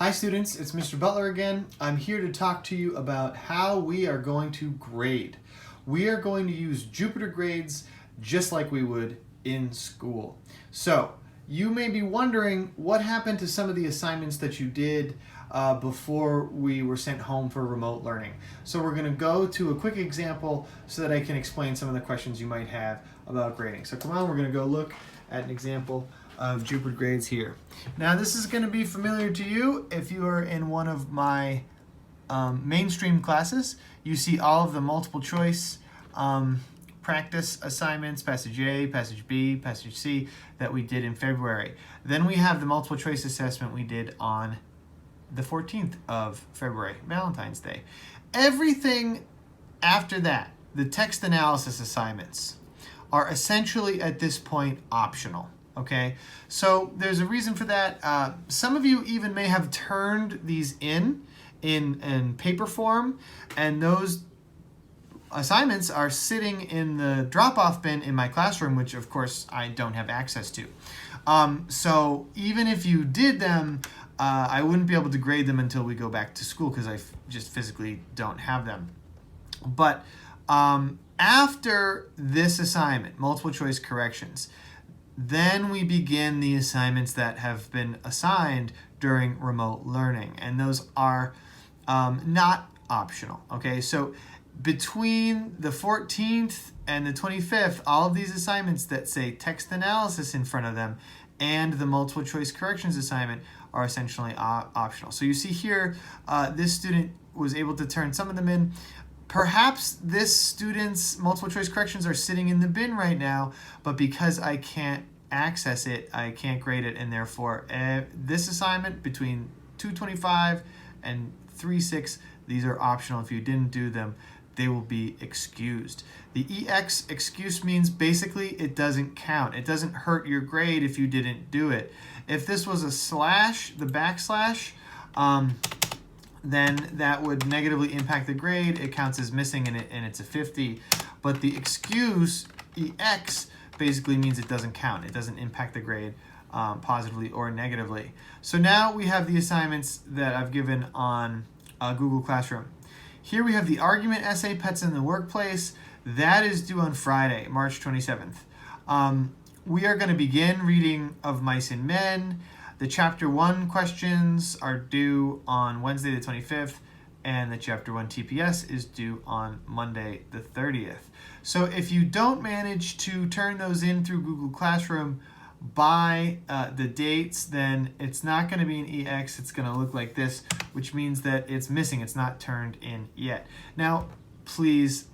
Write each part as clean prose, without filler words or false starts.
Hi students, it's Mr. Butler again. I'm here to talk to you about how we are going to grade. We are going to use Jupyter Grades just like we would in school. So you may be wondering what happened to some of the assignments that you did before we were sent home for remote learning. So we're going to go to a quick example so that I can explain some of the questions you might have about grading. So come on, we're going to go look at an example of Jupyter Grades here. Now this is going to be familiar to you if you are in one of my mainstream classes. You see all of the multiple choice practice assignments, passage A, passage B, passage C, that we did in February. Then we have the multiple choice assessment we did on the 14th of February, Valentine's Day. Everything after that, the text analysis assignments, are essentially at this point optional. Okay, so there's a reason for that. Some of you even may have turned these in paper form, and those assignments are sitting in the drop-off bin in my classroom, which of course I don't have access to. So even if you did them, I wouldn't be able to grade them until we go back to school because I just physically don't have them. But after this assignment, multiple choice corrections, then we begin the assignments that have been assigned during remote learning, and those are not optional. Okay, so between the 14th and the 25th, all of these assignments that say text analysis in front of them and the multiple choice corrections assignment are essentially optional. So you see here, this student was able to turn some of them in. Perhaps this student's multiple choice corrections are sitting in the bin right now, but because I can't access it, I can't grade it, and therefore this assignment between 2:25 and 3:06, these are optional. If you didn't do them, they will be excused. The EX excuse means basically it doesn't count. It doesn't hurt your grade if you didn't do it. If this was a slash, the backslash, then that would negatively impact the grade. It counts as missing and it's a 50. But the excuse, EX, basically means it doesn't count. It doesn't impact the grade positively or negatively. So now we have the assignments that I've given on Google Classroom. Here we have the argument essay, Pets in the Workplace. That is due on Friday, March 27th. We are going to begin reading Of Mice and Men. The Chapter 1 questions are due on Wednesday the 25th, and the Chapter 1 TPS is due on Monday the 30th. So if you don't manage to turn those in through Google Classroom by the dates, then it's not going to be an EX. It's going to look like this, which means that it's missing. It's not turned in yet. Now, please,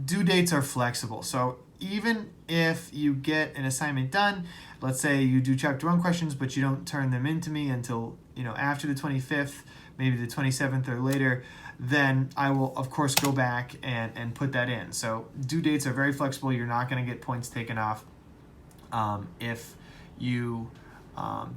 due dates are flexible. So even if you get an assignment done, let's say you do Chapter 1 questions, but you don't turn them into me until after the 25th, maybe the 27th or later, then I will, of course, go back and put that in. So due dates are very flexible. You're not going to get points taken off if you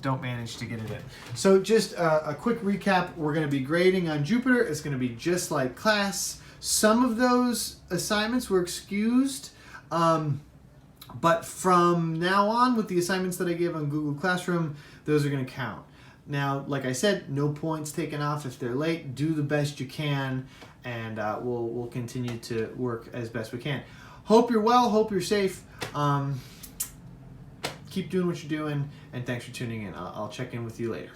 don't manage to get it in. So just a quick recap. We're going to be grading on Jupyter. It's going to be just like class. Some of those assignments were excused, but from now on, with the assignments that I gave on Google Classroom, those are going to count. Now, like I said, no points taken off if they're late. Do the best you can, and we'll continue to work as best we can. Hope you're well. Hope you're safe. Keep doing what you're doing, and thanks for tuning in. I'll check in with you later.